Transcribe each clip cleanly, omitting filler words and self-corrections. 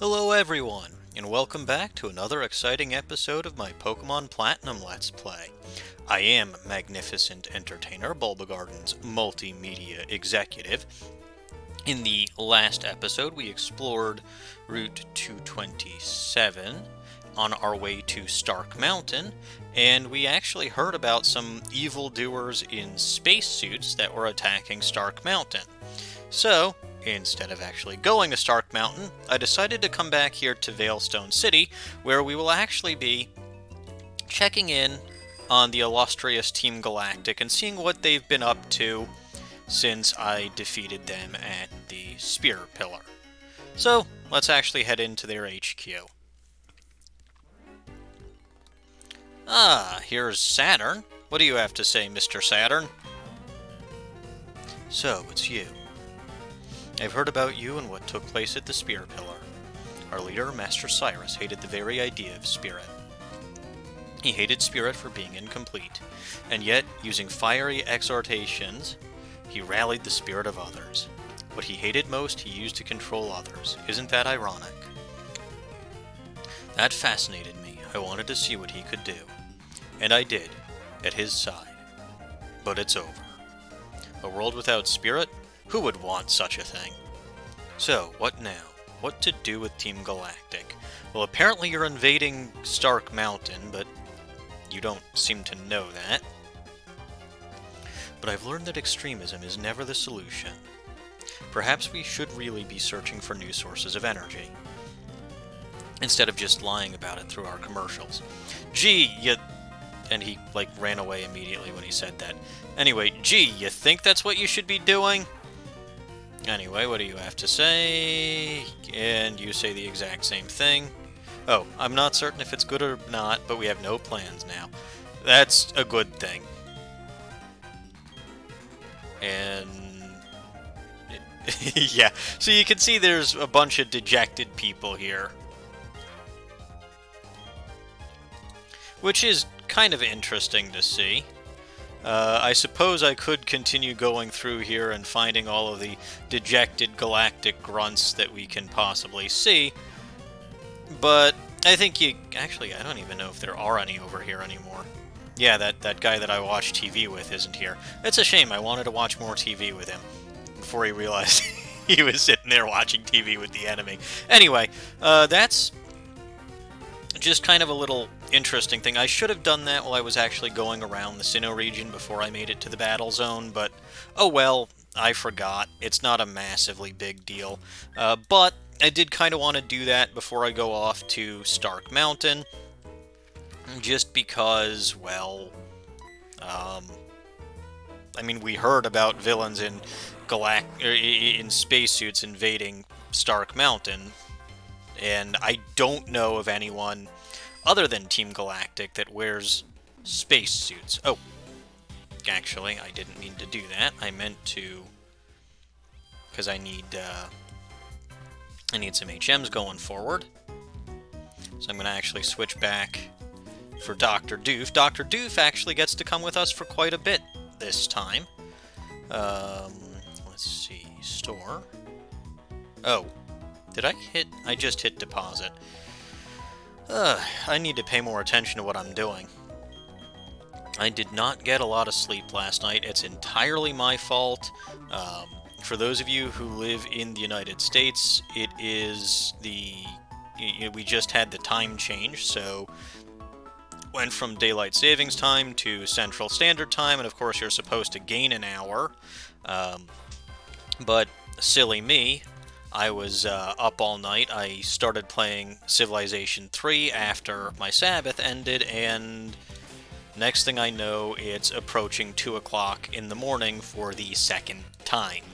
Hello everyone, and welcome back to another exciting episode of my Pokemon Platinum Let's Play. I am Magnificent Entertainer, Bulbagarden's multimedia executive. In the last episode, we explored Route 227 on our way to Stark Mountain, and we actually heard about some evildoers in spacesuits that were attacking Stark Mountain. So, instead of actually going to Stark Mountain, I decided to come back here to Veilstone City, where we will actually be checking in on the illustrious Team Galactic and seeing what they've been up to since I defeated them at the Spear Pillar. So, let's actually head into their HQ. Ah, here's Saturn. What do you have to say, Mr. Saturn? So, it's you. I've heard about you and what took place at the Spear Pillar. Our leader, Master Cyrus, hated the very idea of Spirit. He hated Spirit for being incomplete, and yet, using fiery exhortations, he rallied the spirit of others. What he hated most, he used to control others. Isn't that ironic? That fascinated me. I wanted to see what he could do. And I did, at his side. But it's over. A world without Spirit? Who would want such a thing? So, what now? What to do with Team Galactic? Well, apparently you're invading Stark Mountain, but you don't seem to know that. But I've learned that extremism is never the solution. Perhaps we should really be searching for new sources of energy, instead of just lying about it through our commercials. Gee, you... And he, ran away immediately when he said that. Anyway, gee, you think that's what you should be doing? Anyway, what do you have to say? And you say the exact same thing. Oh, I'm not certain if it's good or not, but we have no plans now. That's a good thing. And... yeah, so you can see there's a bunch of dejected people here. Which is kind of interesting to see. I suppose I could continue going through here and finding all of the dejected galactic grunts that we can possibly see, but I think actually, I don't even know if there are any over here anymore. Yeah, that guy that I watch TV with isn't here. It's a shame, I wanted to watch more TV with him, before he realized he was sitting there watching TV with the enemy. Anyway, that's just kind of a little interesting thing. I should have done that while I was actually going around the Sinnoh region before I made it to the battle zone, but oh well, I forgot. It's not a massively big deal. But I did kind of want to do that before I go off to Stark Mountain, just because, well, I mean, we heard about villains in in spacesuits invading Stark Mountain, and I don't know of anyone other than Team Galactic that wears spacesuits. Oh, actually, I didn't mean to do that. I meant to, because I need some HMs going forward. So I'm going to actually switch back for Dr. Doof. Dr. Doof actually gets to come with us for quite a bit this time. Let's see, store. Oh. Did I hit? I just hit deposit. I need to pay more attention to what I'm doing. I did not get a lot of sleep last night. It's entirely my fault. For those of you who live in the United States, it is we just had the time change, so went from Daylight Savings Time to Central Standard Time, and of course you're supposed to gain an hour. But silly me, I was up all night. I started playing Civilization 3 after my Sabbath ended, and next thing I know, it's approaching 2 o'clock in the morning for the second time.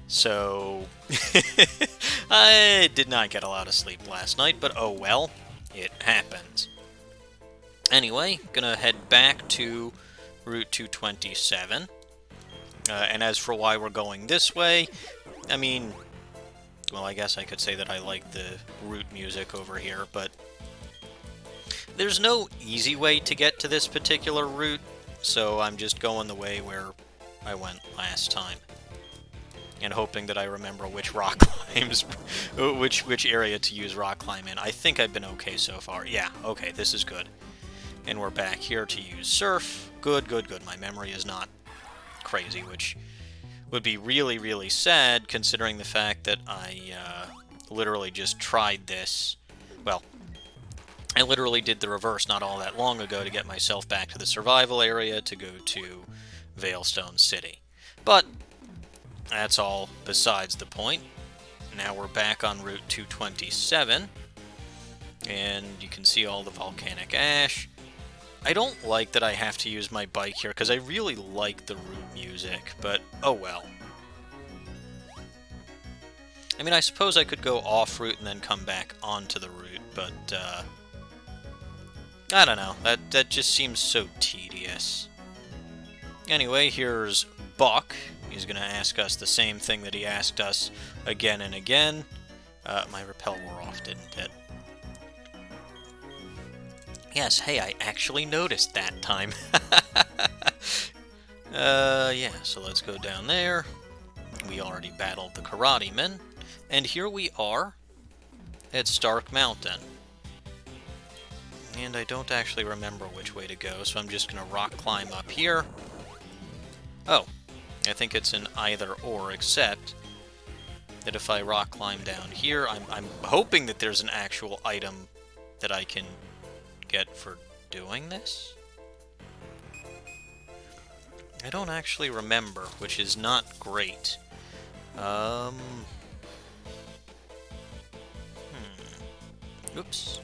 So, I did not get a lot of sleep last night, but oh well, it happens. Anyway, gonna head back to Route 227. And as for why we're going this way, I mean, well, I guess I could say that I like the route music over here, but there's no easy way to get to this particular route, so I'm just going the way where I went last time. and hoping that I remember which rock climbs, which area to use rock climb in. I think I've been okay so far. Yeah, okay, this is good. And we're back here to use surf. Good, good, good. My memory is not crazy, which would be really, really sad considering the fact that I literally just tried this. Well, I literally did the reverse not all that long ago to get myself back to the survival area to go to Veilstone City. But that's all besides the point. Now we're back on Route 227, and you can see all the volcanic ash. I don't like that I have to use my bike here, because I really like the route music, but oh well. I mean, I suppose I could go off-route and then come back onto the route, but, I don't know. That just seems so tedious. Anyway, here's Buck. He's going to ask us the same thing that he asked us again and again. My repel wore off, didn't it? Yes, hey, I actually noticed that time. Yeah, so let's go down there. We already battled the Karate Men. And here we are at Stark Mountain. And I don't actually remember which way to go, so I'm just going to rock climb up here. Oh, I think it's an either or, except that if I rock climb down here, I'm hoping that there's an actual item that I can get for doing this. I don't actually remember, which is not great. Oops.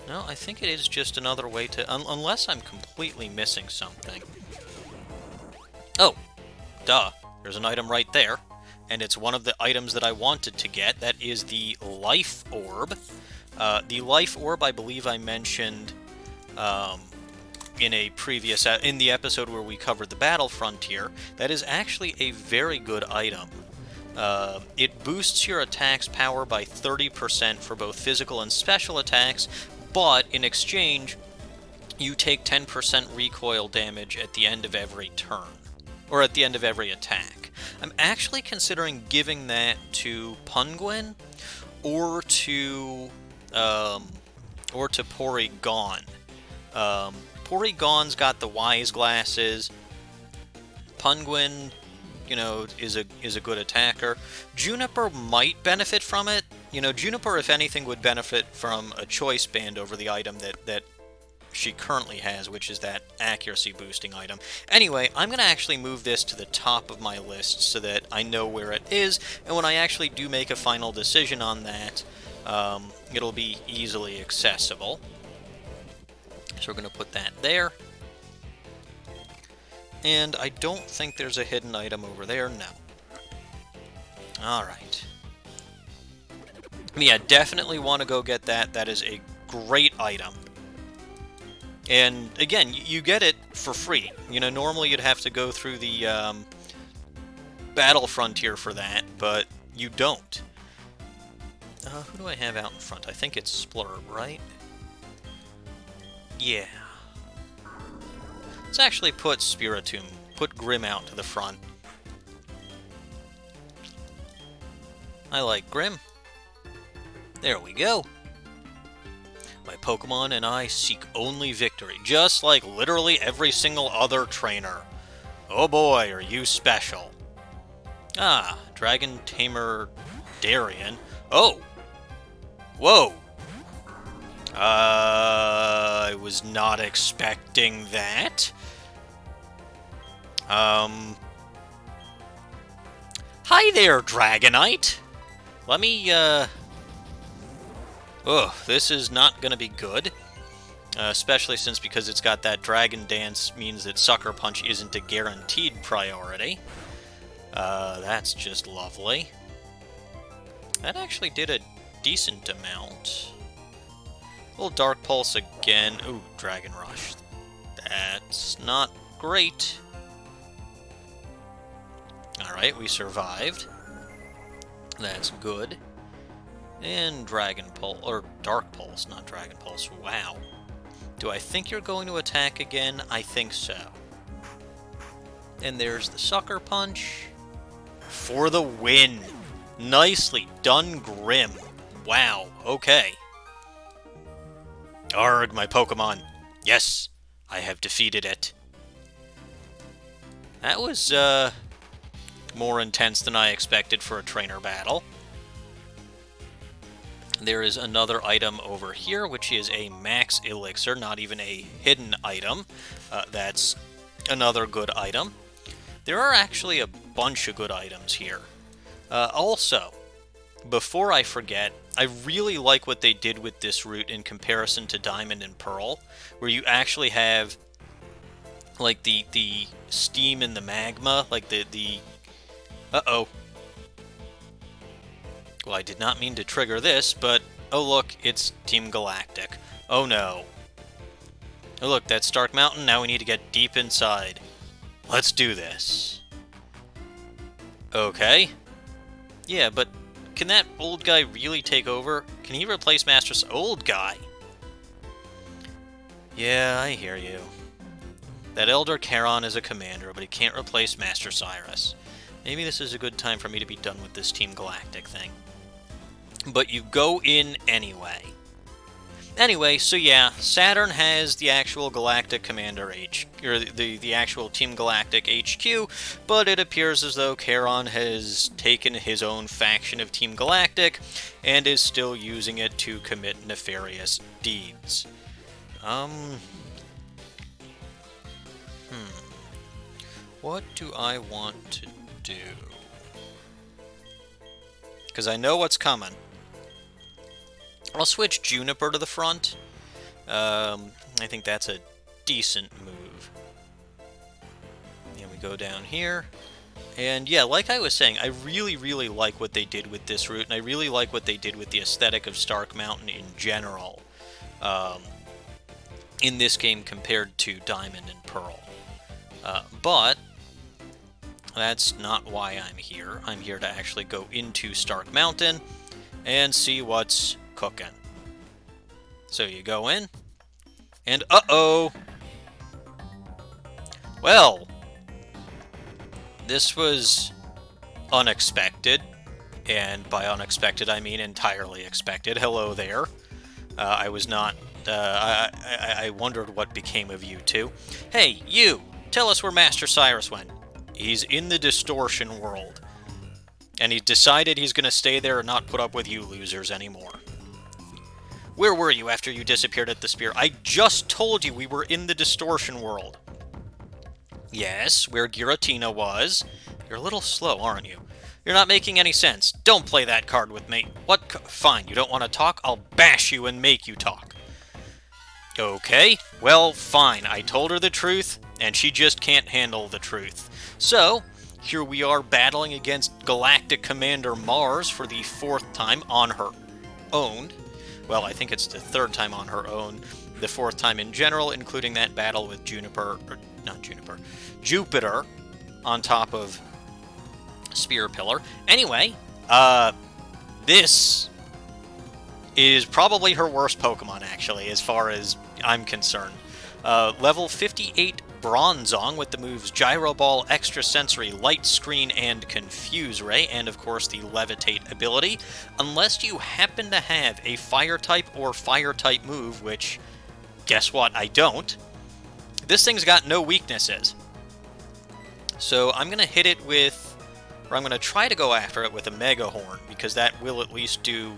No, I think it is just another way to... unless I'm completely missing something. Oh, duh. There's an item right there. And it's one of the items that I wanted to get. That is the Life Orb. The Life Orb, I believe I mentioned in a previous... in the episode where we covered the Battle Frontier. That is actually a very good item. It boosts your attack's power by 30% for both physical and special attacks, but in exchange, you take 10% recoil damage at the end of every turn, or at the end of every attack. I'm actually considering giving that to Penguin, or to Porygon. Porygon's got the Wise Glasses. Penguin, you know, is a good attacker. Juniper might benefit from it. You know, Juniper, if anything, would benefit from a choice band over the item that she currently has, which is that accuracy boosting item. Anyway, I'm going to actually move this to the top of my list so that I know where it is, and when I actually do make a final decision on that, it'll be easily accessible. So we're going to put that there. And I don't think there's a hidden item over there, no. Alright. Yeah, definitely want to go get that. That is a great item. And, again, you get it for free. You know, normally you'd have to go through the Battle Frontier for that, but you don't. Who do I have out in front? I think it's Splurb, right? Yeah. Let's actually put Spiritomb, put Grim out to the front. I like Grim. There we go. My Pokemon and I seek only victory, just like literally every single other trainer. Oh boy, are you special. Ah, Dragon Tamer Darien. Oh! Whoa! I was not expecting that. Hi there, Dragonite! Let me, Ugh, this is not gonna be good. Especially since because it's got that Dragon Dance means that Sucker Punch isn't a guaranteed priority. That's just lovely. That actually did a decent amount. A little Dark Pulse again. Ooh, Dragon Rush. That's not great. Alright, we survived. That's good. And Dragon Pulse, or Dark Pulse, not Dragon Pulse. Wow. Do I think you're going to attack again? I think so. And there's the Sucker Punch. for the win. Nicely done, Grim. Wow, okay. Arg, my Pokemon. Yes, I have defeated it. That was, more intense than I expected for a trainer battle. There is another item over here, which is a max elixir, not even a hidden item. That's another good item. There are actually a bunch of good items here. Also, before I forget, I really like what they did with this route in comparison to Diamond and Pearl, where you actually have, like, the steam and the magma, like the... Uh-oh. Well, I did not mean to trigger this, but... Oh, look, it's Team Galactic. Oh, no. Oh, look, that's Stark Mountain. Now we need to get deep inside. Let's do this. Okay. Yeah, but can that old guy really take over? Can he replace Master's old guy? Yeah, I hear you. That Elder Charon is a commander, but he can't replace Master Cyrus. Maybe this is a good time for me to be done with this Team Galactic thing. But you go in anyway. Anyway, so yeah, Saturn has the actual Galactic Commander or the actual Team Galactic HQ, but it appears as though Charon has taken his own faction of Team Galactic and is still using it to commit nefarious deeds. What do I want to do? Because I know what's coming. I'll switch Juniper to the front. I think that's a decent move. And we go down here. And yeah, like I was saying, I really, really like what they did with this route, and I really like what they did with the aesthetic of Stark Mountain in general in this game compared to Diamond and Pearl. But that's not why I'm here. I'm here to actually go into Stark Mountain and see what's cooking. So you go in, and uh-oh! Well, this was unexpected, and by unexpected I mean entirely expected. Hello there. I was not, I wondered what became of you two. Hey, you! Tell us where Master Cyrus went. He's in the distortion world. And he decided he's going to stay there and not put up with you losers anymore. Where were you after you disappeared at the spear? I just told you we were in the distortion world. Yes, where Giratina was. You're a little slow, aren't you? You're not making any sense. Don't play that card with me. What? Fine, you don't want to talk? I'll bash you and make you talk. Okay, well, fine. I told her the truth, and she just can't handle the truth. So, here we are battling against Galactic Commander Mars for the 4th time on her own. Well, I think it's the 3rd time on her own. The 4th time in general, including that battle with Juniper, or not Juniper, Jupiter on top of Spear Pillar. Anyway, this is probably her worst Pokemon, actually, as far as I'm concerned. Level 58 Bronzong with the moves Gyro Ball, Extra Sensory, Light Screen, and Confuse Ray, and of course the Levitate ability, unless you happen to have a Fire-type or Fire-type move, which, guess what, I don't. This thing's got no weaknesses. So I'm going to hit it with, or I'm going to try to go after it with a Mega Horn, because that will at least do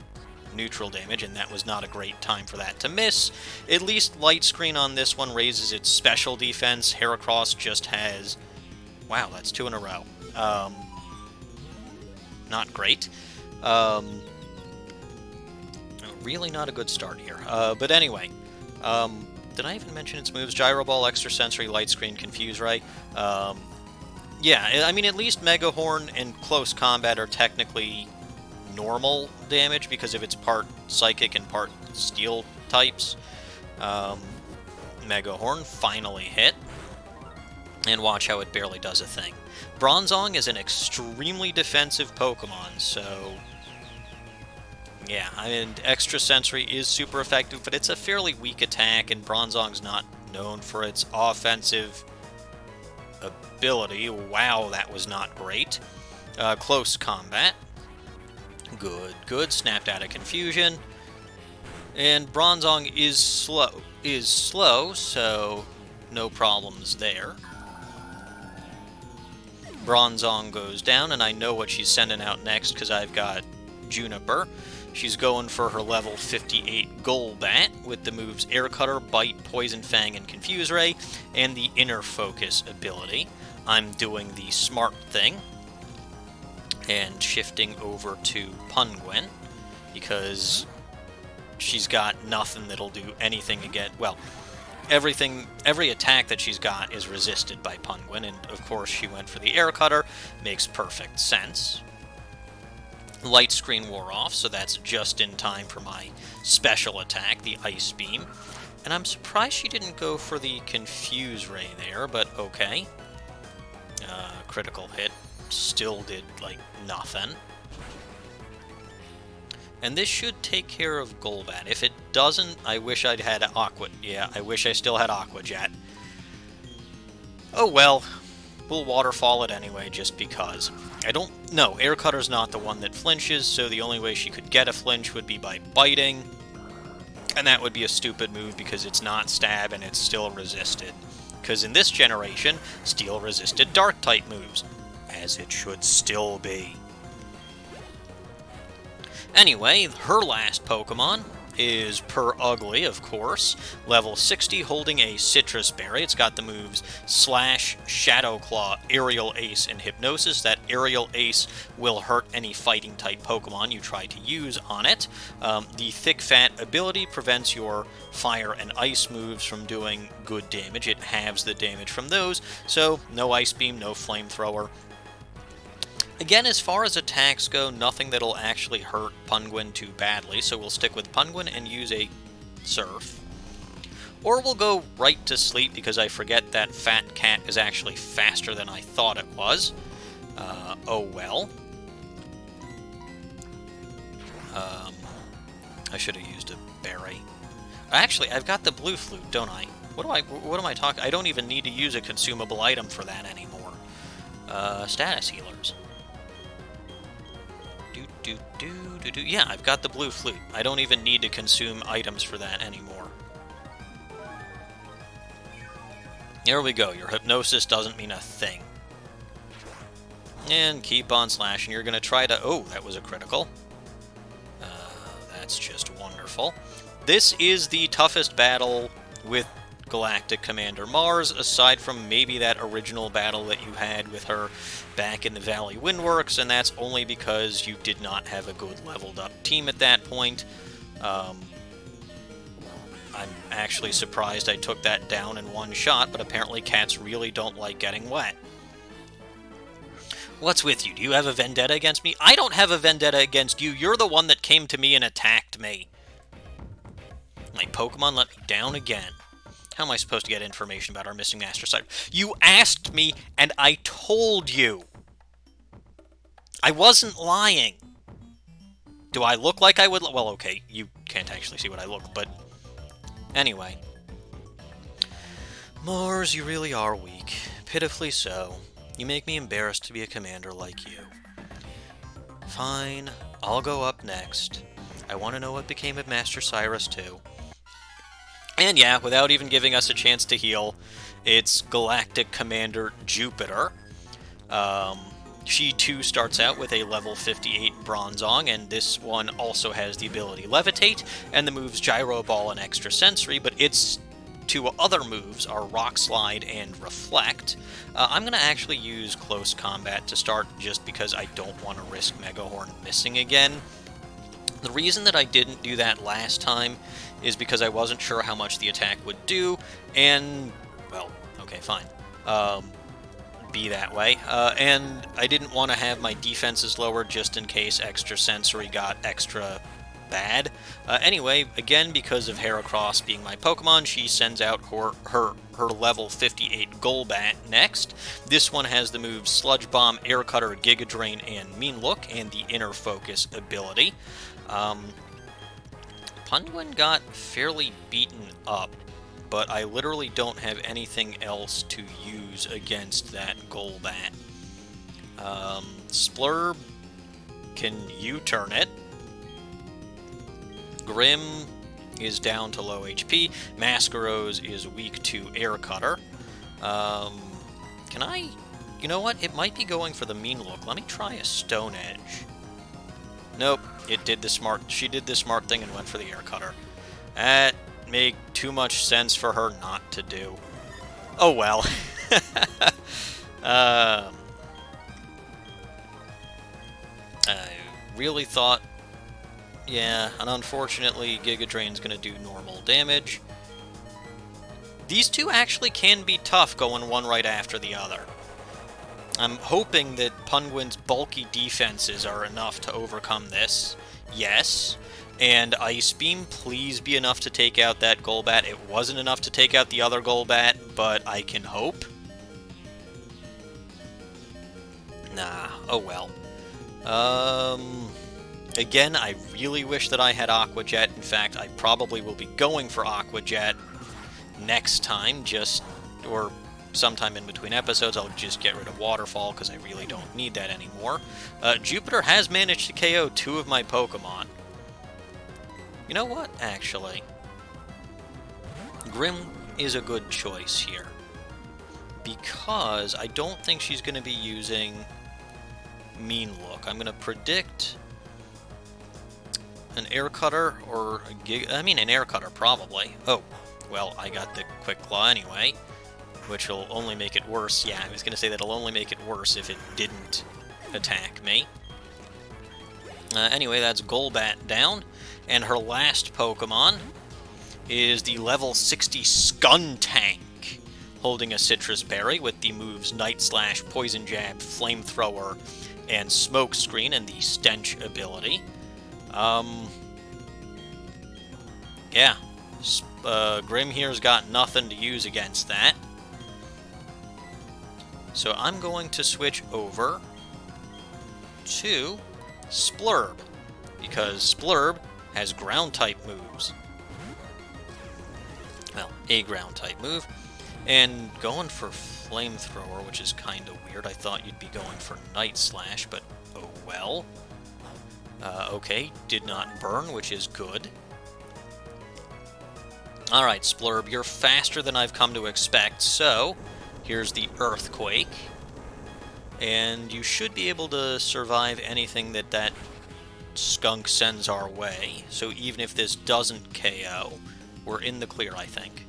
neutral damage, and that was not a great time for that to miss. At least Light Screen on this one raises its special defense. Heracross just has... Wow, that's 2 in a row. Not great. Really not a good start here. But anyway, did I even mention its moves? Gyro Ball, Extra Sensory, Light Screen, Confuse Ray. Yeah, I mean, at least Mega Horn and Close Combat are technically normal damage because of its part Psychic and part Steel types. Mega Horn finally hit. And watch how it barely does a thing. Bronzong is an extremely defensive Pokemon, so... yeah, I mean, Extra Sensory is super effective, but it's a fairly weak attack, and Bronzong's not known for its offensive ability. Wow, that was not great. Close combat. Good, good. Snapped out of confusion. And Bronzong is slow, so no problems there. Bronzong goes down, and I know what she's sending out next because I've got Juniper. She's going for her level 58 Golbat with the moves Air Cutter, Bite, Poison Fang, and Confuse Ray, and the Inner Focus ability. I'm doing the smart thing and shifting over to Penguin because she's got nothing that'll do anything again. Well, every attack that she's got is resisted by Penguin, and of course she went for the Air Cutter. Makes perfect sense. Light screen wore off, so that's just in time for my special attack, the Ice Beam. And I'm surprised she didn't go for the Confuse Ray there, but okay. Critical hit. Still did, like, nothing. And this should take care of Golbat. If it doesn't, I wish I'd had Aqua. Yeah, I wish I still had Aqua Jet. Oh well. We'll waterfall it anyway, just because. I don't... No, Air Cutter's not the one that flinches, so the only way she could get a flinch would be by biting. And that would be a stupid move because it's not stab and it's still resisted. Because in this generation, Steel resisted Dark-type moves. As it should still be. Anyway, her last Pokemon is Ugly, of course. Level 60, holding a Citrus Berry. It's got the moves Slash, Shadow Claw, Aerial Ace, and Hypnosis. That Aerial Ace will hurt any Fighting-type Pokemon you try to use on it. The Thick Fat ability prevents your Fire and Ice moves from doing good damage. It halves the damage from those, so no Ice Beam, no Flamethrower. Again, as far as attacks go, nothing that'll actually hurt Penguin too badly, so we'll stick with Penguin and use a Surf. Or we'll go right to sleep because I forget that Fat Cat is actually faster than I thought it was. Oh well. I should have used a berry. Actually, I've got the Blue Flute, don't I? What am I talking? I don't even need to use a consumable item for that anymore. Status healers. Yeah, I've got the Blue Flute. I don't even need to consume items for that anymore. There we go. Your Hypnosis doesn't mean a thing. And keep on slashing. You're going to try to... Oh, that was a critical. That's just wonderful. This is the toughest battle with Galactic Commander Mars, aside from maybe that original battle that you had with her back in the Valley Windworks, and that's only because you did not have a good leveled up team at that point. I'm actually surprised I took that down in one shot, but apparently cats really don't like getting wet. What's with you? Do you have a vendetta against me? I don't have a vendetta against you. You're the one that came to me and attacked me. My Pokemon let me down again. How am I supposed to get information about our missing Master Cyber? You asked me, and I told you. I wasn't lying. Do I look like I would... Well, okay, you can't actually see what I look, but... Anyway. Mars, you really are weak. Pitifully so. You make me embarrassed to be a commander like you. Fine, I'll go up next. I want to know what became of Master Cyrus, too. And yeah, without even giving us a chance to heal, it's Galactic Commander Jupiter. She too starts out with a level 58 Bronzong, and this one also has the ability Levitate, and the moves Gyro Ball and Extra Sensory, but its two other moves are Rock Slide and Reflect. I'm going to actually use Close Combat to start just because I don't want to risk Megahorn missing again. The reason that I didn't do that last time is because I wasn't sure how much the attack would do, and, well, okay, fine. Be that way. And I didn't want to have my defenses lowered just in case Extra Sensory got extra bad. Anyway, again, because of Heracross being my Pokemon, she sends out her level 58 Golbat next. This one has the moves Sludge Bomb, Air Cutter, Giga Drain, and Mean Look, and the Inner Focus ability. Penguin got fairly beaten up, but I literally don't have anything else to use against that Golbat. Splurb, can you turn it? Grim is down to low HP. MEtagross is weak to Air Cutter. Can I... You know what? It might be going for the mean look. Let me try a Stone Edge. Nope. It did the smart... She did the smart thing and went for the Air Cutter. That made too much sense for her not to do. Oh well. I really thought... Yeah, and unfortunately, Giga Drain's gonna do normal damage. These two actually can be tough going one right after the other. I'm hoping that Punguin's bulky defenses are enough to overcome this. Yes. And Ice Beam, please be enough to take out that Golbat. It wasn't enough to take out the other Golbat, but I can hope. Nah, oh well. Again, I really wish that I had Aqua Jet. In fact, I probably will be going for Aqua Jet next time, or sometime in between episodes. I'll just get rid of Waterfall, because I really don't need that anymore. Jupiter has managed to KO 2 of my Pokemon. You know what, actually? Grim is a good choice here, because I don't think she's going to be using Mean Look. I'm going to predict an Air Cutter, or an Air Cutter, probably. Oh, well, I got the Quick Claw anyway, which will only make it worse. Yeah, I was going to say that'll only make it worse if it didn't attack me. Anyway, that's Golbat down, and her last Pokemon is the level 60 Skuntank, holding a Citrus Berry with the moves Night Slash, Poison Jab, Flamethrower, and Smoke Screen, and the Stench ability. Yeah. Grim here's got nothing to use against that. So I'm going to switch over to Splurb, because Splurb has Ground-type moves. Well, a Ground-type move. And going for Flamethrower, which is kind of weird. I thought you'd be going for Night Slash, but oh well. Okay, did not burn, which is good. Alright, Splurb, you're faster than I've come to expect, so here's the Earthquake. And you should be able to survive anything that skunk sends our way. So even if this doesn't KO, we're in the clear, I think.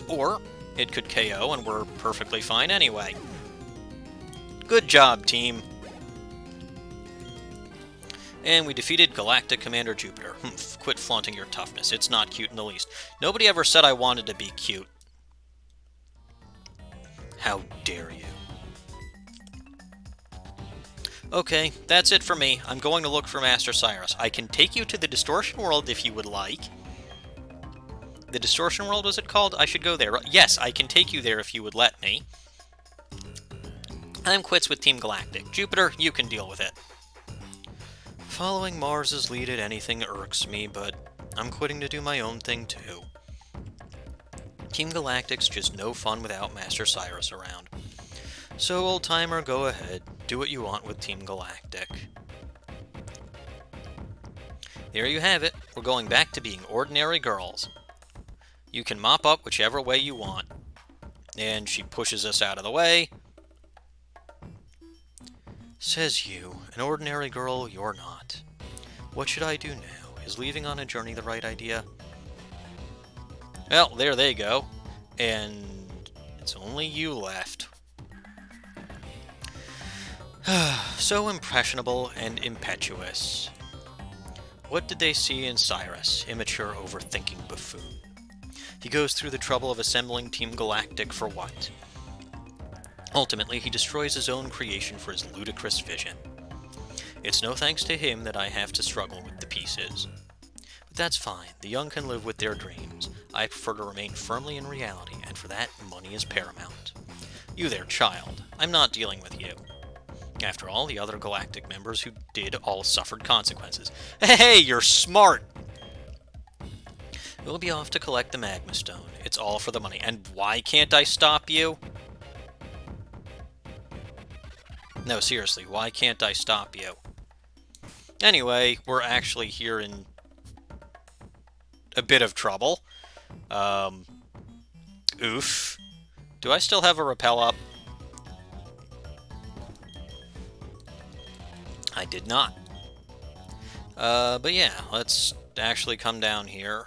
Or it could KO and we're perfectly fine anyway. Good job, team. And we defeated Galactic Commander Jupiter. Quit flaunting your toughness. It's not cute in the least. Nobody ever said I wanted to be cute. How dare you? Okay, that's it for me. I'm going to look for Master Cyrus. I can take you to the Distortion World if you would like. The Distortion World, was it called? I should go there. Yes, I can take you there if you would let me. I'm quits with Team Galactic. Jupiter, you can deal with it. Following Mars's lead at anything irks me, but I'm quitting to do my own thing too. Team Galactic's just no fun without Master Cyrus around. So, old-timer, go ahead. Do what you want with Team Galactic. There you have it. We're going back to being ordinary girls. You can mop up whichever way you want. And she pushes us out of the way. Says you, an ordinary girl you're not. What should I do now? Is leaving on a journey the right idea? Well, there they go. And it's only you left. So impressionable and impetuous. What did they see in Cyrus? Immature, overthinking buffoon. He goes through the trouble of assembling Team Galactic for what? Ultimately, he destroys his own creation for his ludicrous vision. It's no thanks to him that I have to struggle with the pieces. But that's fine. The young can live with their dreams. I prefer to remain firmly in reality, and for that, money is paramount. You there, child. I'm not dealing with you. After all, the other Galactic members who did all suffered consequences. Hey, you're smart! We'll be off to collect the Magma Stone. It's all for the money. And why can't I stop you? No, seriously, why can't I stop you? Anyway, we're actually here in a bit of trouble. Oof. Do I still have a repel up? I did not. But yeah, let's actually come down here.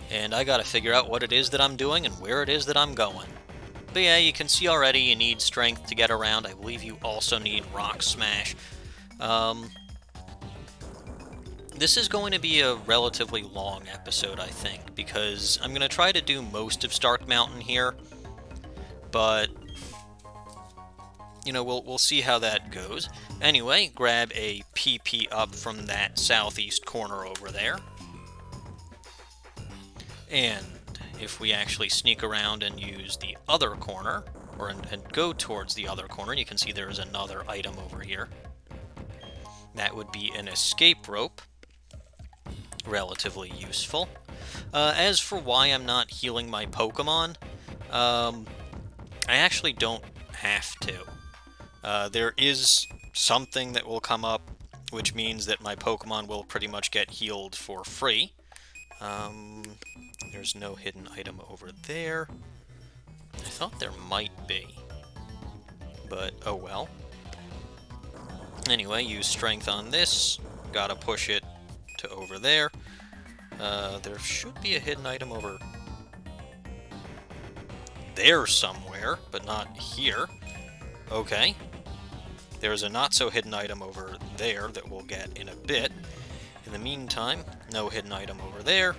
And I gotta figure out what it is that I'm doing and where it is that I'm going. But yeah, you can see already you need strength to get around. I believe you also need rock smash. This is going to be a relatively long episode, I think, because I'm going to try to do most of Stark Mountain here, but, you know, we'll see how that goes. Anyway, grab a PP up from that southeast corner over there. And if we actually sneak around and use the other corner, and go towards the other corner, you can see there is another item over here. That would be an escape rope. Relatively useful. As for why I'm not healing my Pokemon, I actually don't have to. There is something that will come up, which means that my Pokemon will pretty much get healed for free. There's no hidden item over there. I thought there might be, but oh well. Anyway, use strength on this. Gotta push it to over there. There should be a hidden item over there somewhere, but not here. Okay. There's a not-so-hidden item over there that we'll get in a bit. In the meantime, no hidden item over there.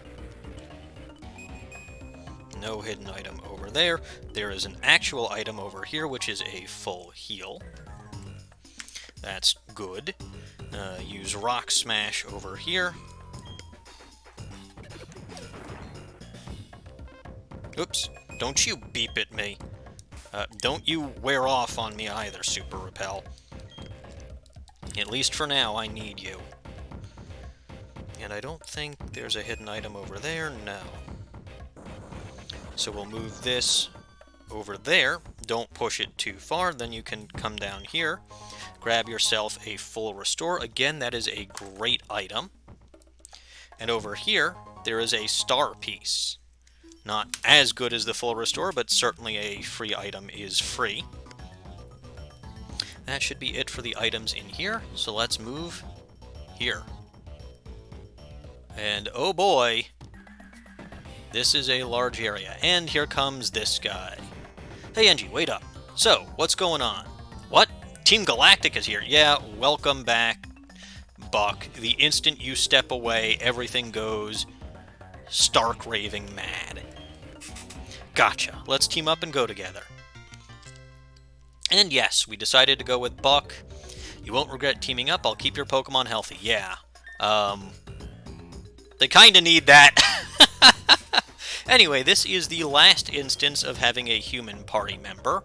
No hidden item over there. There is an actual item over here, which is a full heal. That's good. Use Rock Smash over here. Oops. Don't you beep at me. Don't you wear off on me either, Super Repel. At least for now, I need you. And I don't think there's a hidden item over there. No. So we'll move this over there. Don't push it too far. Then you can come down here. Grab yourself a full restore. Again, that is a great item. And over here, there is a star piece. Not as good as the full restore, but certainly a free item is free. That should be it for the items in here, so let's move here. And oh boy, this is a large area. And here comes this guy. Hey Angie, wait up. So, what's going on? What? Team Galactic is here. Yeah, welcome back, Buck. The instant you step away, everything goes stark raving mad. Gotcha. Let's team up and go together. And yes, we decided to go with Buck. You won't regret teaming up. I'll keep your Pokemon healthy. Yeah. They kinda need that. Anyway, this is the last instance of having a human party member.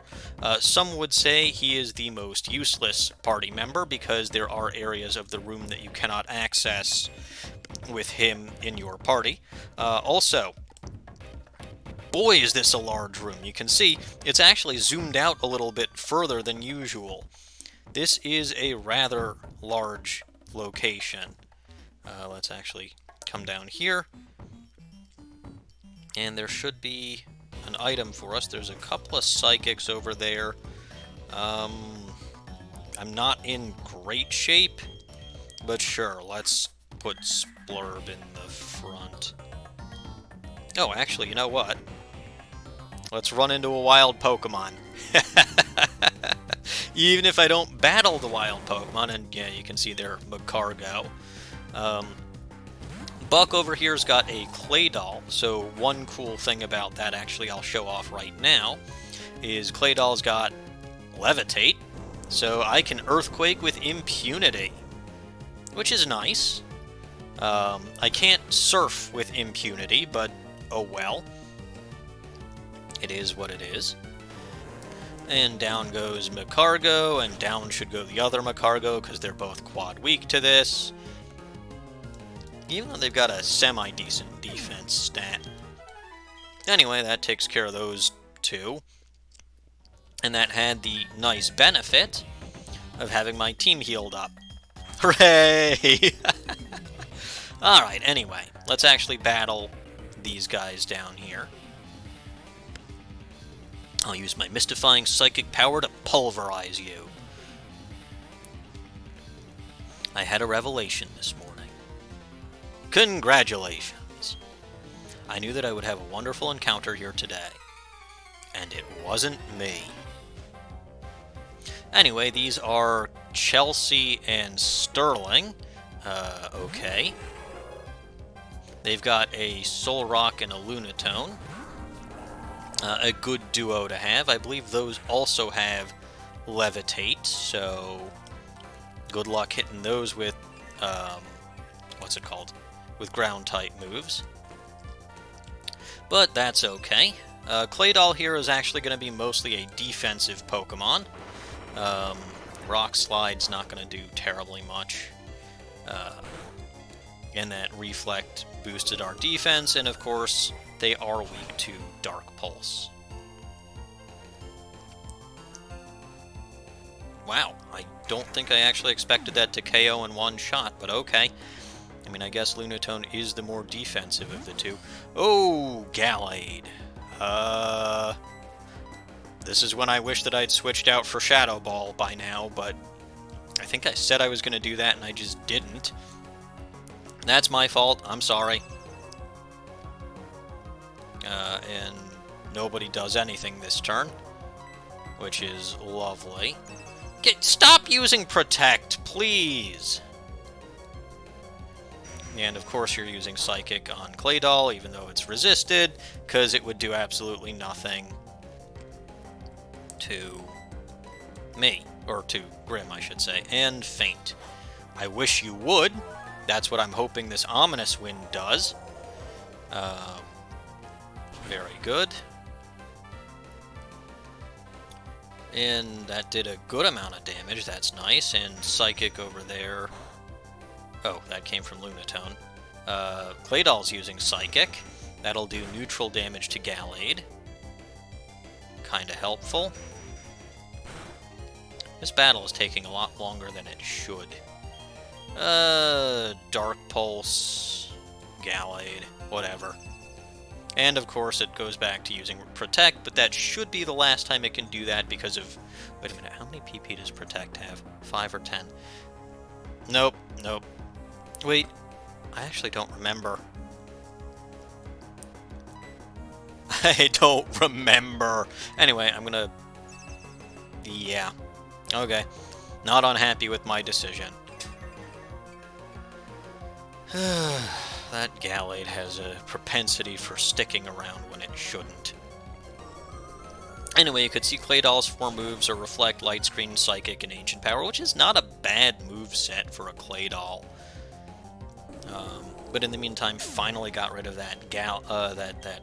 Some would say he is the most useless party member because there are areas of the room that you cannot access with him in your party. Also, boy, is this a large room. You can see it's actually zoomed out a little bit further than usual. This is a rather large location. Let's actually come down here. And there should be an item for us. There's a couple of psychics over there. I'm not in great shape, but sure, let's put Splurb in the front. Oh, actually, you know what? Let's run into a wild Pokemon. Even if I don't battle the wild Pokemon, and yeah, you can see there, Megagarden. Buck over here's got a Claydol, so one cool thing about that, actually, I'll show off right now, is Claydol's got Levitate, so I can Earthquake with impunity, which is nice. I can't Surf with impunity, but oh well. It is what it is. And down goes Megagarden, and down should go the other Megagarden, because they're both quad weak to this. Even though they've got a semi-decent defense stat. Anyway, that takes care of those two. And that had the nice benefit of having my team healed up. Hooray! Alright, anyway, let's actually battle these guys down here. I'll use my mystifying psychic power to pulverize you. I had a revelation this morning. Congratulations! I knew that I would have a wonderful encounter here today. And it wasn't me. Anyway, these are Chelsea and Sterling. Okay. They've got a Solrock and a Lunatone. A good duo to have. I believe those also have Levitate, so good luck hitting those with, what's it called? With ground-type moves. But that's okay. Claydol here is actually going to be mostly a defensive Pokemon. Rock Slide's not going to do terribly much. And that Reflect boosted our defense, and of course, they are weak to Dark Pulse. Wow, I don't think I actually expected that to KO in one shot, but okay. I mean, I guess Lunatone is the more defensive of the two. Oh, Gallade. This is when I wish that I'd switched out for Shadow Ball by now, but I think I said I was going to do that and I just didn't. That's my fault. I'm sorry. And nobody does anything this turn, which is lovely. Stop using Protect, please! And of course you're using Psychic on Claydol, even though it's resisted, because it would do absolutely nothing to me, or to Grim, I should say, and Faint. I wish you would. That's what I'm hoping this Ominous Wind does. Very good. And that did a good amount of damage, that's nice, and Psychic over there... Oh, that came from Lunatone. Claydol's using Psychic. That'll do neutral damage to Gallade. Kinda helpful. This battle is taking a lot longer than it should. Dark Pulse, Gallade, whatever. And of course it goes back to using Protect, but that should be the last time it can do that because of... Wait a minute, how many PP does Protect have? 5 or 10? Nope, nope. Wait, I actually don't remember. I don't remember. Anyway, I'm gonna... Yeah. Okay. Not unhappy with my decision. That Gallade has a propensity for sticking around when it shouldn't. Anyway, you could see Claydol's 4 moves are Reflect, Light Screen, Psychic, and Ancient Power, which is not a bad move set for a Claydol. But in the meantime, finally got rid of that that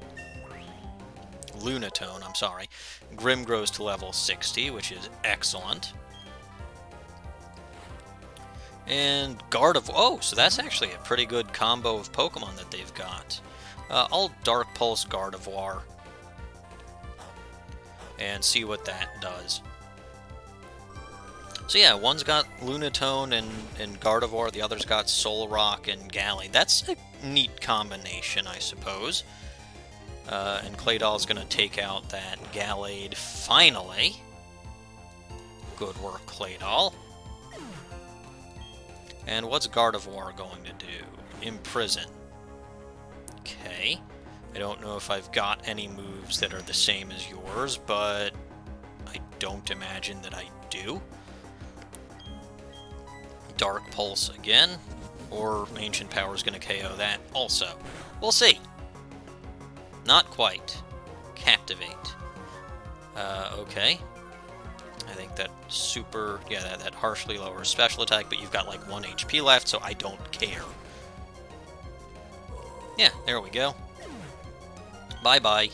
Lunatone, I'm sorry. Grim grows to level 60, which is excellent. And Gardevoir. Oh, so that's actually a pretty good combo of Pokemon that they've got. I'll Dark Pulse Gardevoir and see what that does. So yeah, one's got Lunatone and Gardevoir, the other's got Solrock and Gallade. That's a neat combination, I suppose. And Claydol's going to take out that Gallade finally. Good work, Claydol. And what's Gardevoir going to do? Imprison. Okay. I don't know if I've got any moves that are the same as yours, but I don't imagine that I do. Dark Pulse again, or Ancient Power is going to KO that also. We'll see. Not quite. Captivate. Okay. I think that super... Yeah, that harshly lowers special attack, but you've got like 1 HP left, so I don't care. Yeah, there we go. Bye-bye.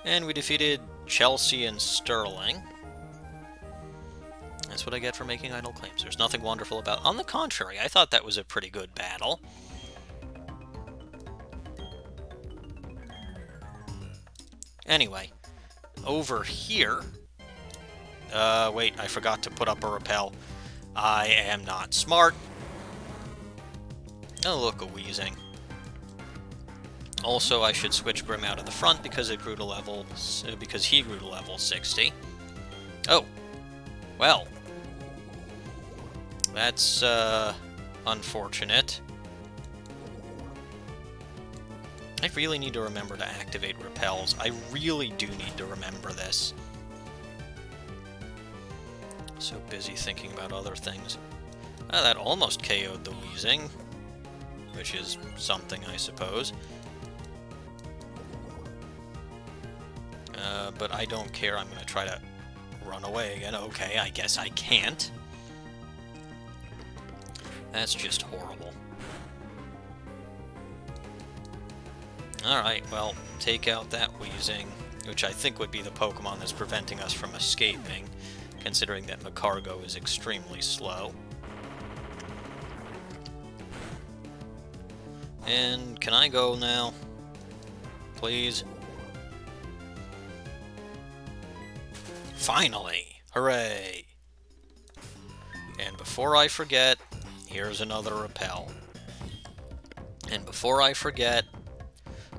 And we defeated Chelsea and Sterling. That's what I get for making idle claims. There's nothing wonderful about... On the contrary, I thought that was a pretty good battle. Anyway, over here, Wait, I forgot to put up a repel. I am not smart. Oh, look, a Weezing. Also, I should switch Grim out of the front because it grew to level... because he grew to level 60. Oh. Well. That's, unfortunate. I really need to remember to activate repels. I really do need to remember this. So busy thinking about other things. Oh, that almost KO'd the Weezing. Which is something, I suppose. But I don't care. I'm going to try to run away again. Okay, I guess I can't. That's just horrible. Alright, well, take out that Weezing, which I think would be the Pokemon that's preventing us from escaping, considering that MEtagross is extremely slow. And can I go now? Please? Finally! Hooray! And before I forget, here's another repel. And before I forget,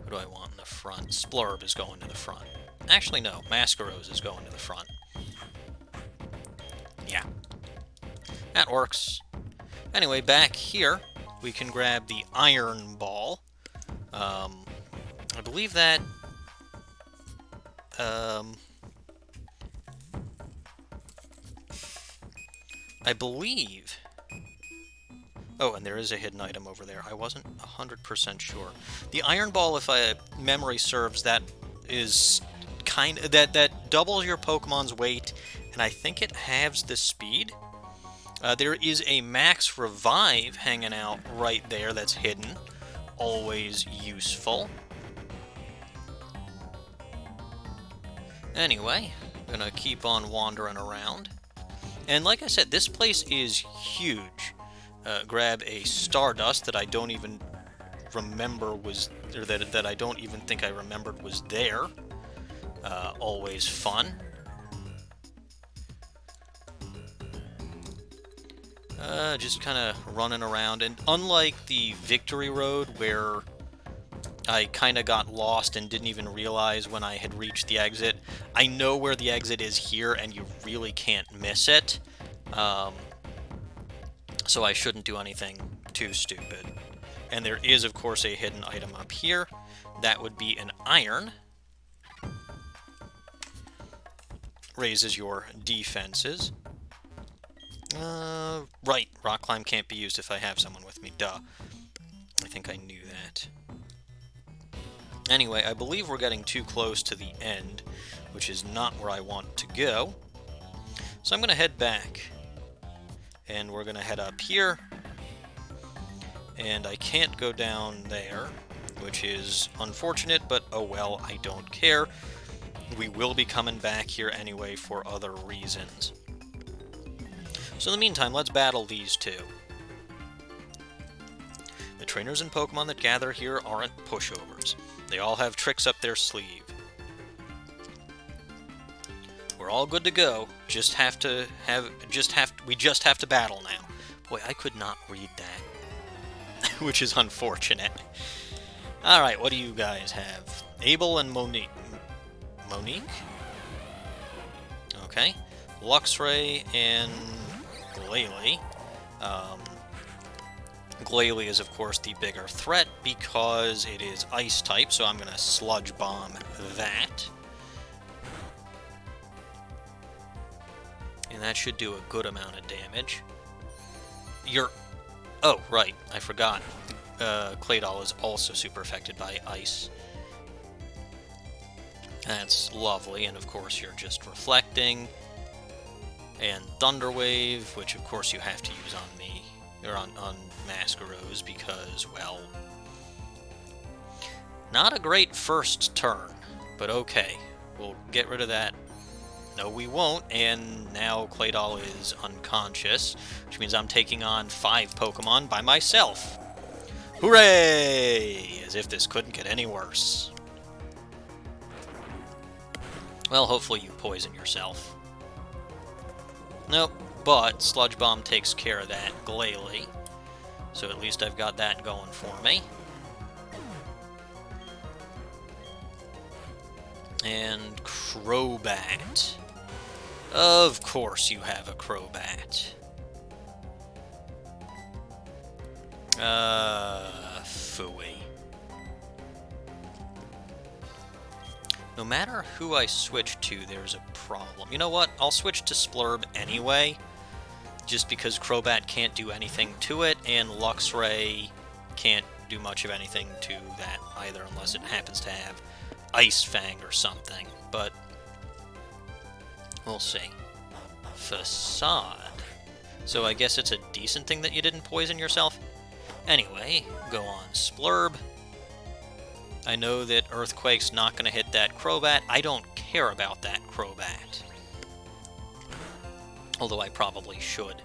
who do I want in the front? Splurb is going to the front. Actually, no. Masquerose is going to the front. Yeah. That works. Anyway, back here, we can grab the Iron Ball. I believe that... I believe... Oh, and there is a hidden item over there. I wasn't 100% sure. The Iron Ball, if memory serves, that is kind of... That doubles your Pokemon's weight, and I think it halves the speed. There is a Max Revive hanging out right there that's hidden. Always useful. Anyway, I'm gonna keep on wandering around. And like I said, this place is huge. Grab a Stardust that I don't even remember was... or that I don't even think I remembered was there. Always fun. Just kind of running around, and unlike the Victory Road, where I kind of got lost and didn't even realize when I had reached the exit, I know where the exit is here, and you really can't miss it. So I shouldn't do anything too stupid. And there is, of course, a hidden item up here. That would be an iron. Raises your defenses. Right. Rock Climb can't be used if I have someone with me. Duh. I think I knew that. Anyway, I believe we're getting too close to the end, which is not where I want to go. So I'm going to head back. And we're going to head up here. And I can't go down there, which is unfortunate, but oh well, I don't care. We will be coming back here anyway for other reasons. So in the meantime, let's battle these two. The trainers and Pokemon that gather here aren't pushovers. They all have tricks up their sleeve. We're all good to go. We just have to battle now. Boy, I could not read that, which is unfortunate. All right, what do you guys have? Abel and Monique. Monique? Okay. Luxray and Glalie. Glalie is, of course, the bigger threat because it is Ice type, so I'm going to Sludge Bomb that. And that should do a good amount of damage. Oh, right, I forgot. Claydol is also super affected by Ice. That's lovely, and of course you're just reflecting. And Thunder Wave, which of course you have to use on me, or on Masquerose, because, well, not a great first turn, but okay. We'll get rid of that. No, we won't, and now Claydol is unconscious, which means I'm taking on 5 Pokemon by myself. Hooray! As if this couldn't get any worse. Well, hopefully you poison yourself. Nope, but Sludge Bomb takes care of that Glalie. So at least I've got that going for me. And Crobat. Of course you have a Crobat. Phooey. No matter who I switch to, there's a problem. You know what? I'll switch to Splurb anyway, just because Crobat can't do anything to it, and Luxray can't do much of anything to that either, unless it happens to have Ice Fang or something. But we'll see. Facade. So I guess it's a decent thing that you didn't poison yourself? Anyway, go on Splurb. I know that Earthquake's not going to hit that Crobat. I don't care about that Crobat. Although I probably should.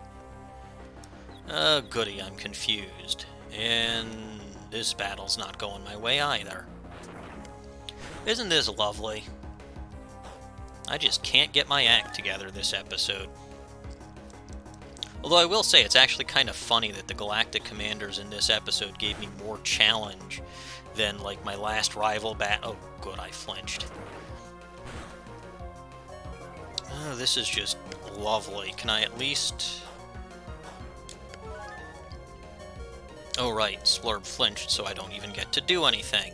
Goody, I'm confused. And this battle's not going my way either. Isn't this lovely? I just can't get my act together this episode. Although I will say, it's actually kind of funny that the Galactic Commanders in this episode gave me more challenge than, like, my last rival Oh, good, I flinched. Oh, this is just lovely. Can I at least... Oh, right, Splurb flinched, so I don't even get to do anything.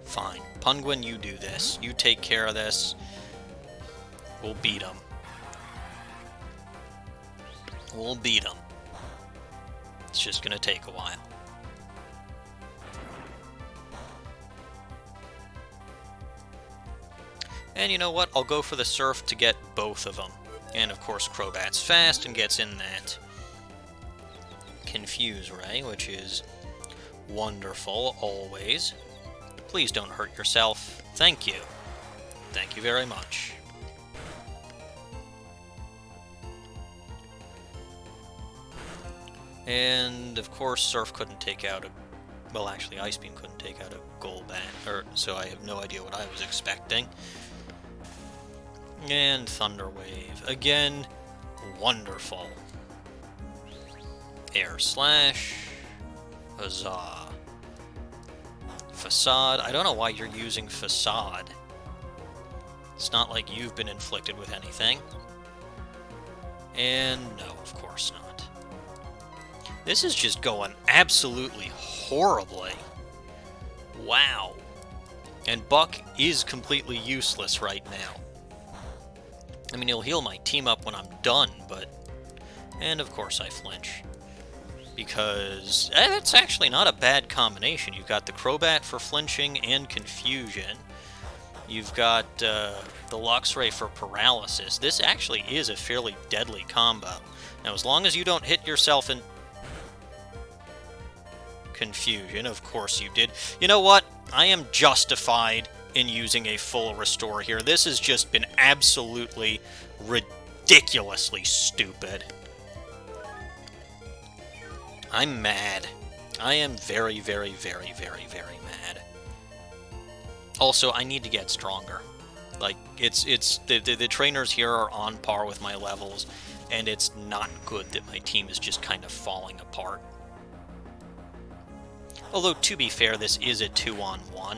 Fine. Penguin, you do this. You take care of this. We'll beat him. We'll beat him. It's just gonna take a while. And you know what? I'll go for the Surf to get both of them. And of course, Crobat's fast and gets in that Confuse Ray, which is wonderful, always. Please don't hurt yourself. Thank you. Thank you very much. And, of course, Surf couldn't take out a... Well, actually, Ice Beam couldn't take out a Golbat, so I have no idea what I was expecting. And Thunder Wave. Again, wonderful. Air Slash. Huzzah. Facade. I don't know why you're using Facade. It's not like you've been inflicted with anything. And no, of course not. This is just going absolutely horribly. Wow. And Buck is completely useless right now. I mean, he'll heal my team up when I'm done, but... And of course I flinch. Because it's actually not a bad combination. You've got the Crobat for flinching and confusion. You've got the Luxray for paralysis. This actually is a fairly deadly combo. Now, as long as you don't hit yourself in confusion, of course you did. You know what? I am justified in using a full restore here. This has just been absolutely ridiculously stupid. I'm mad. I am very, very, very, very, very mad. Also, I need to get stronger. Like, the trainers here are on par with my levels, and it's not good that my team is just kind of falling apart. Although, to be fair, this is a 2-on-1.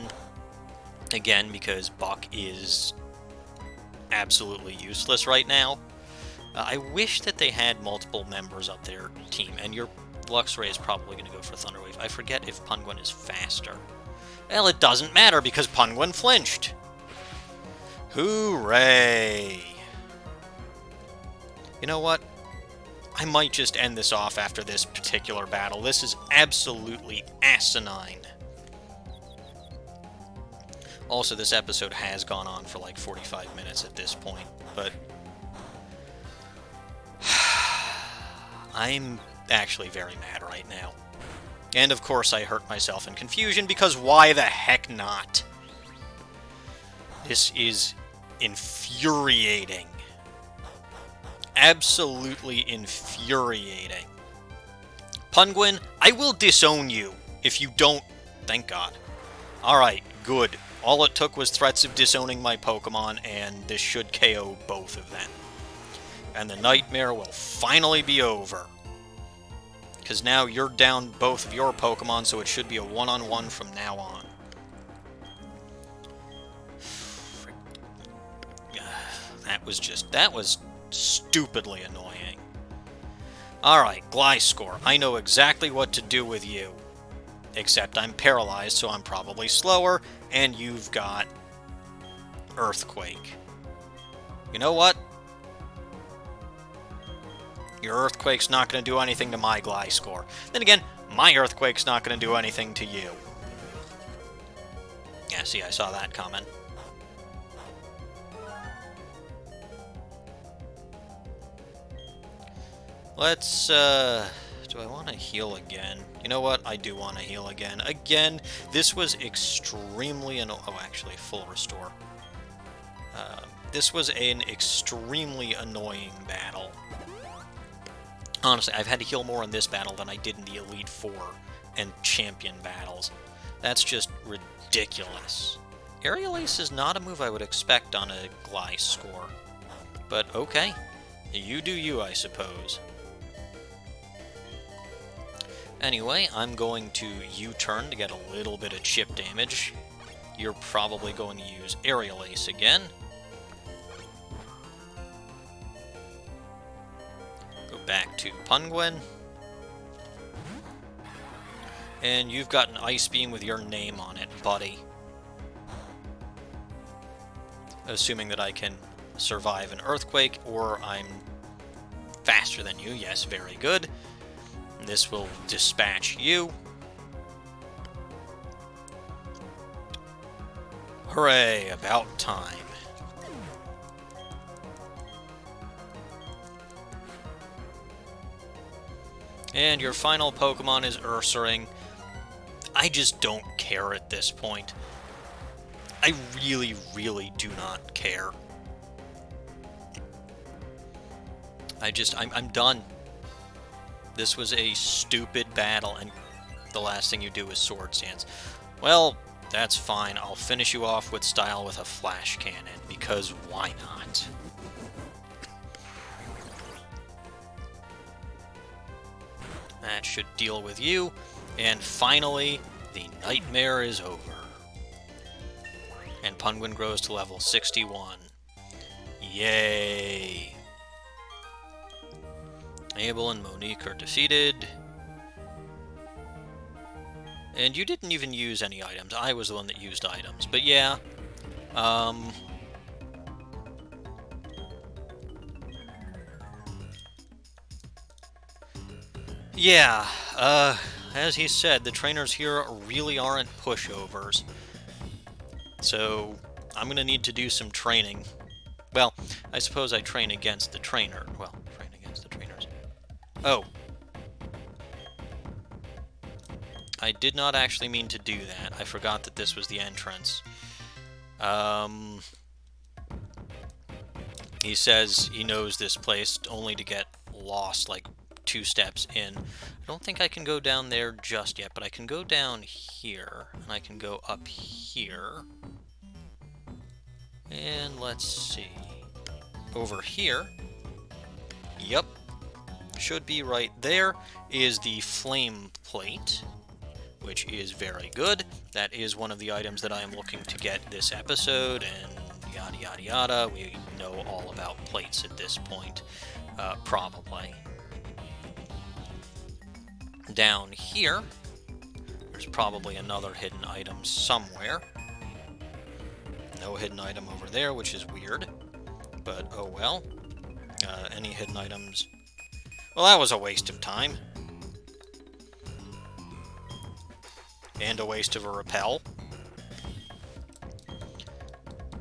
Again, because Buck is absolutely useless right now. I wish that they had multiple members of their team, and your Luxray is probably going to go for Thunder Wave. I forget if Penguin is faster. Well, it doesn't matter because Penguin flinched. Hooray! You know what? I might just end this off after this particular battle. This is absolutely asinine. Also, this episode has gone on for like 45 minutes at this point, but I'm actually very mad right now. And of course I hurt myself in confusion, because why the heck not? This is infuriating. Absolutely infuriating. Penguin, I will disown you if you don't... Thank God. Alright, good. All it took was threats of disowning my Pokemon, and this should KO both of them. And the nightmare will finally be over. Because now you're down both of your Pokemon, so it should be a one-on-one from now on. That was stupidly annoying. Alright, Gliscor, I know exactly what to do with you. Except I'm paralyzed, so I'm probably slower, and you've got Earthquake. You know what? Your Earthquake's not going to do anything to my Gliscor. Then again, my Earthquake's not going to do anything to you. Yeah, see, I saw that coming. Let's, do I want to heal again? You know what? I do want to heal again. Again, this was extremely oh, actually, full restore. This was an extremely annoying battle. Honestly, I've had to heal more in this battle than I did in the Elite Four and Champion battles. That's just ridiculous. Aerial Ace is not a move I would expect on a Gliscor. But okay. You do you, I suppose. Anyway, I'm going to U-turn to get a little bit of chip damage. You're probably going to use Aerial Ace again. Go back to Punguin. And you've got an Ice Beam with your name on it, buddy. Assuming that I can survive an Earthquake, or I'm faster than you. Yes, very good. This will dispatch you. Hooray, about time. And your final Pokemon is Ursaring. I just don't care at this point. I really, really do not care. I'm done. This was a stupid battle, and the last thing you do is Swords Dance. Well, that's fine. I'll finish you off with style with a Flash Cannon, because why not? That should deal with you, and finally, the nightmare is over. And Punguin grows to level 61. Yay! Abel and Monique are defeated. And you didn't even use any items. I was the one that used items. But yeah. Yeah. As he said, the trainers here really aren't pushovers. So, I'm going to need to do some training. Well, I suppose I train against the trainer. Well, train against the trainers. Oh. I did not actually mean to do that. I forgot that this was the entrance. He says he knows this place only to get lost like 2 steps in. I don't think I can go down there just yet, but I can go down here, and I can go up here. And let's see. Over here. Yep. Should be right there is the flame plate, which is very good. That is one of the items that I am looking to get this episode, and yada yada yada. We know all about plates at this point, probably. Down here, there's probably another hidden item somewhere. No hidden item over there, which is weird, but oh well. Any hidden items? Well, that was a waste of time. And a waste of a repel.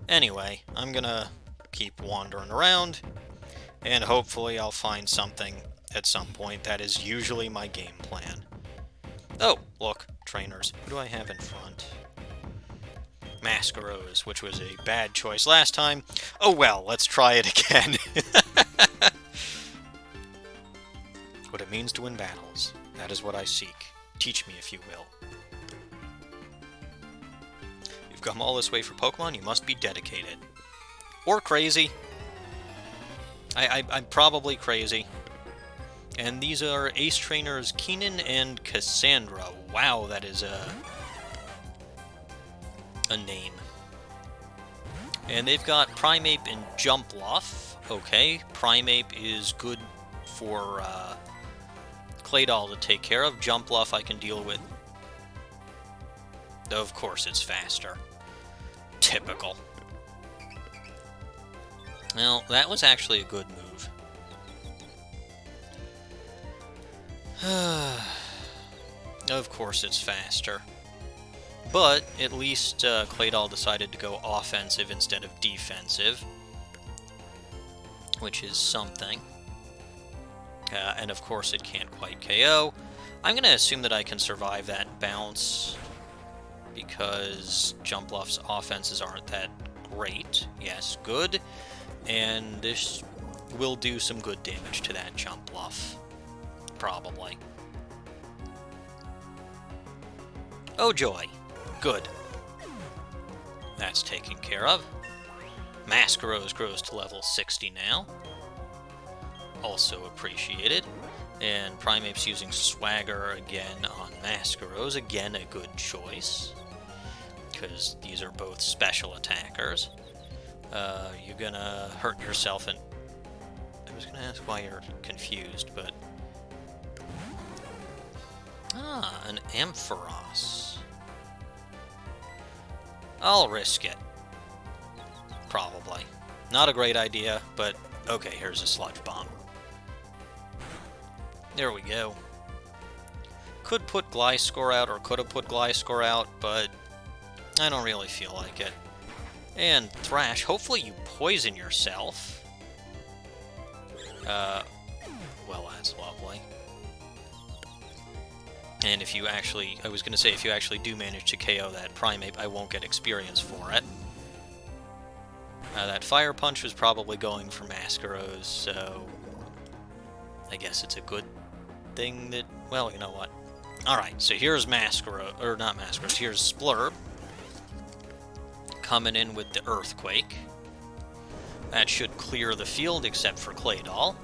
Anyway, I'm gonna keep wandering around, and hopefully I'll find something at some point. That is usually my game plan. Oh, look, trainers. Who do I have in front? Masquerose, which was a bad choice last time. Oh well, let's try it again. What it means to win battles. That is what I seek. Teach me, if you will. You've come all this way for Pokemon, you must be dedicated. Or crazy. I'm probably crazy. And these are Ace Trainers Keenan and Cassandra. Wow, that is a name. And they've got Primeape and Jumpluff. Okay, Primeape is good for Claydol to take care of. Jumpluff I can deal with. Of course it's faster. Typical. Well, that was actually a good move. Of course it's faster. But at least Claydol decided to go offensive instead of defensive. Which is something. And of course it can't quite KO. I'm going to assume that I can survive that bounce. Because Jumpluff's offenses aren't that great. Yes, good. And this will do some good damage to that Jumpluff. Probably. Oh joy. Good. That's taken care of. Masquerose grows to level 60 now. Also appreciated. And Primeape's using Swagger again on Masquerose. Again, a good choice. Because these are both special attackers. You're gonna hurt yourself and... I was gonna ask why you're confused, but... Ah, an Ampharos. I'll risk it. Probably. Not a great idea, but okay, here's a Sludge Bomb. There we go. Could put Gliscor out, or could have put Gliscor out, but I don't really feel like it. And Thrash, hopefully you poison yourself. Well, that's lovely. And if you actually, I was going to say, if you actually do manage to KO that Primeape, I won't get experience for it. That Fire Punch was probably going for Masquerose, so I guess it's a good thing that, well, you know what. Alright, so here's Masquerose, or not Masquerose, here's Splurb. Coming in with the Earthquake. That should clear the field, except for Claydol.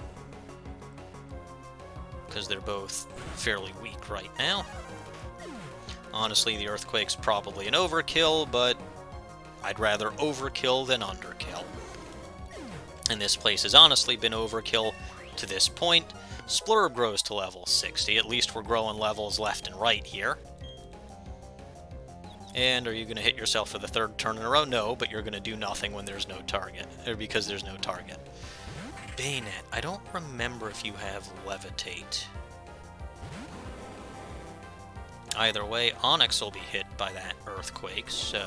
Because they're both fairly weak right now. Honestly, the Earthquake's probably an overkill, but I'd rather overkill than underkill. And this place has honestly been overkill to this point. Splurb grows to level 60. At least we're growing levels left and right here. And are you going to hit yourself for the third turn in a row? No, but you're going to do nothing when there's no target. Or because there's no target. Bayonet. I don't remember if you have Levitate. Either way, Onix will be hit by that Earthquake, so...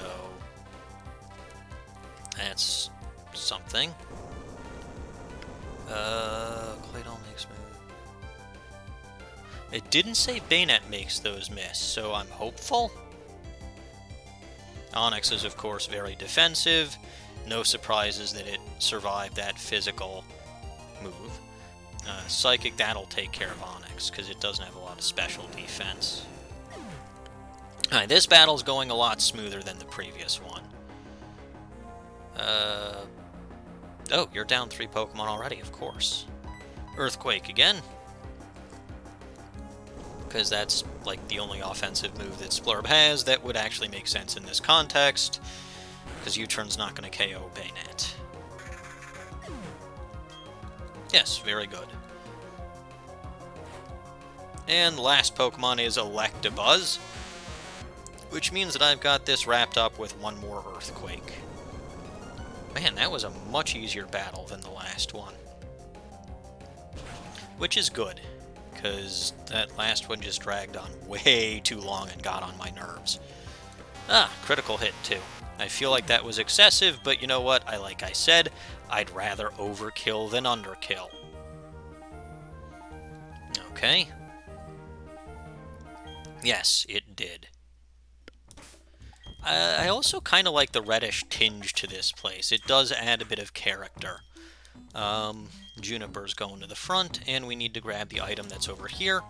that's something. Claydol makes move. It didn't say Bayonet makes those miss, so I'm hopeful. Onix is, of course, very defensive. No surprises that it survived that physical move. Psychic, that'll take care of Onix, because it doesn't have a lot of special defense. Alright, this battle's going a lot smoother than the previous one. Oh, you're down 3 Pokemon already, of course. Earthquake again. Because that's, like, the only offensive move that Splurb has that would actually make sense in this context. Because U-Turn's not going to KO Bayonet. Yes, very good. And the last Pokemon is Electabuzz. Which means that I've got this wrapped up with one more Earthquake. Man, that was a much easier battle than the last one. Which is good, because that last one just dragged on way too long and got on my nerves. Ah, critical hit too. I feel like that was excessive, but you know what? Like I said, I'd rather overkill than underkill. Okay. Yes, it did. I also kind of like the reddish tinge to this place. It does add a bit of character. Juniper's going to the front, and we need to grab the item that's over here,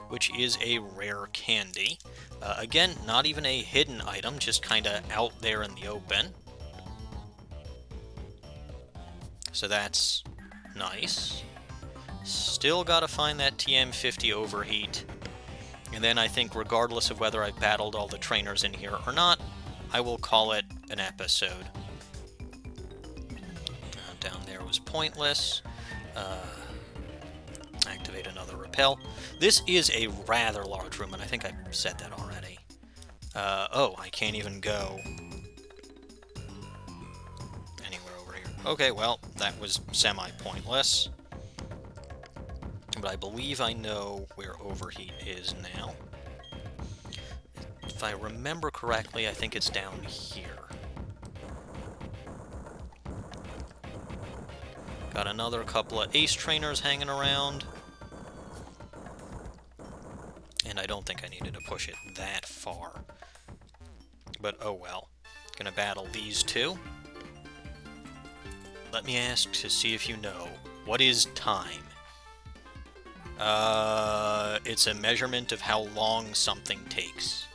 which is a rare candy. Again, not even a hidden item, just kind of out there in the open. So that's nice. Still gotta find that TM50 overheat. And then I think regardless of whether I've battled all the trainers in here or not, I will call it an episode. Down there was pointless. Activate another repel. This is a rather large room, and I think I said that already. Oh, I can't even go anywhere over here. Okay, well, that was semi-pointless. But I believe I know where overheat is now. If I remember correctly, I think it's down here. Got another couple of ace trainers hanging around. And I don't think I needed to push it that far. But oh well. Gonna battle these two. Let me ask to see if you know. What is time? It's a measurement of how long something takes.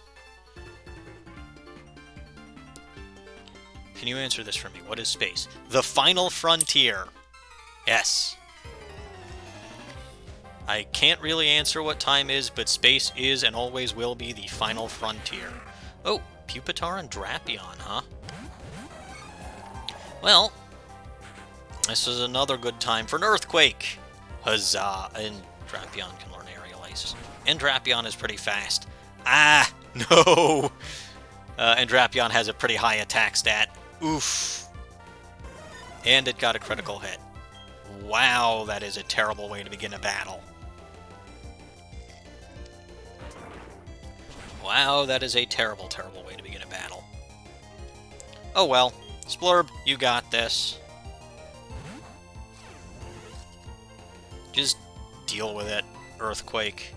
Can you answer this for me? What is space? The final frontier. Yes. I can't really answer what time is, but space is and always will be the final frontier. Oh, Pupitar and Drapion, huh? Well, this is another good time for an earthquake. Huzzah! And Drapion can learn aerial ice. And Drapion is pretty fast. Ah, no! And Drapion has a pretty high attack stat. Oof. And it got a critical hit. Wow, that is a terrible way to begin a battle. Wow, that is a terrible, terrible way to begin a battle. Oh well. Splurb, you got this. Just deal with it. Earthquake.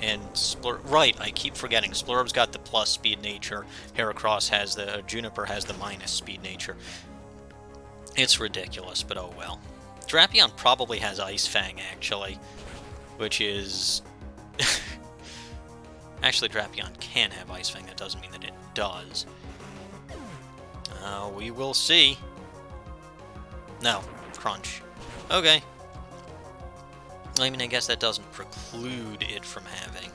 And Splurb... Right, I keep forgetting. Splurb's got the plus speed nature. Heracross has the... Juniper has the minus speed nature. It's ridiculous, but oh well. Drapion probably has Ice Fang, actually. Which is... Actually, Drapion can have Ice Fang. That doesn't mean that it does. We will see. No. Crunch. Okay. I mean, I guess that doesn't preclude it from having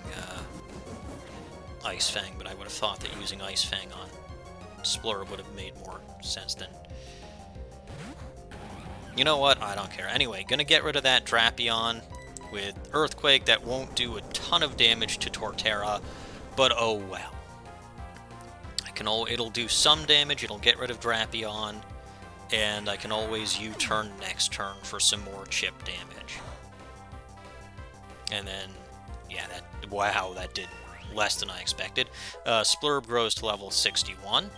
Ice Fang, but I would have thought that using Ice Fang on Splurb would have made more sense than... You know what? I don't care. Anyway, gonna get rid of that Drapion with Earthquake. That won't do a ton of damage to Torterra, but oh well. It'll do some damage, it'll get rid of Drapion, and I can always U-turn next turn for some more chip damage. And then, yeah, wow, that did less than I expected. Splurb grows to level 61.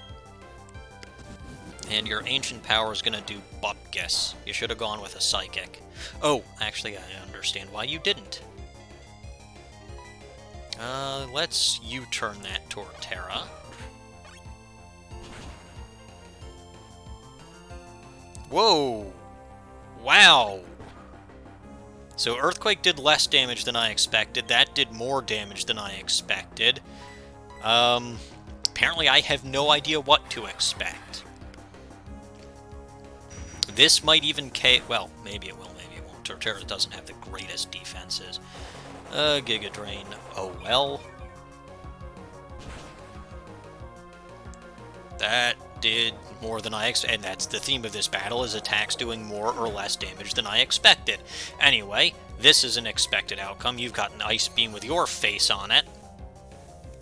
And your Ancient Power is going to do Bupkis. You should have gone with a Psychic. Oh, actually, I understand why you didn't. Let's U-turn that Torterra. Whoa! Wow! So Earthquake did less damage than I expected. That did more damage than I expected. Apparently I have no idea what to expect. This might even well, maybe it will, maybe it won't. Torterra doesn't have the greatest defenses. Giga Drain. Oh well. That did more than I expected, and that's the theme of this battle, is attacks doing more or less damage than I expected. Anyway, this is an expected outcome. You've got an Ice Beam with your face on it.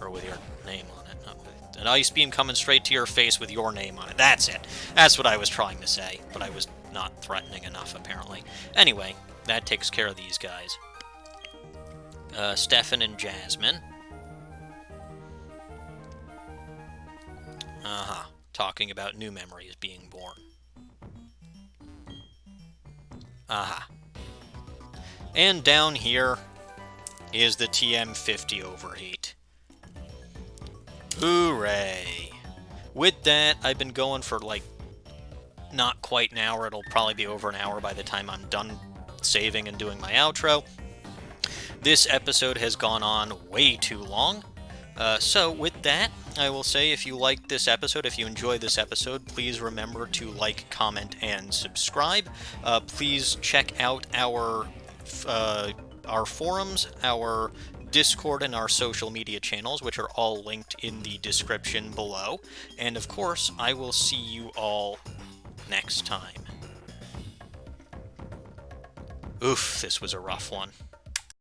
Or with your name on it. Not with, an Ice Beam coming straight to your face with your name on it. That's it. That's what I was trying to say, but I was not threatening enough, apparently. Anyway, that takes care of these guys. Stefan and Jasmine. Uh-huh. Talking about new memories being born. Aha. And down here is the TM50 overheat. Hooray! With that, I've been going for, like, not quite an hour. It'll probably be over an hour by the time I'm done saving and doing my outro. This episode has gone on way too long. So with that, I will say if you liked this episode, if you enjoyed this episode, please remember to like, comment, and subscribe. Please check out our forums, our Discord, and our social media channels, which are all linked in the description below. And of course, I will see you all next time. Oof, this was a rough one.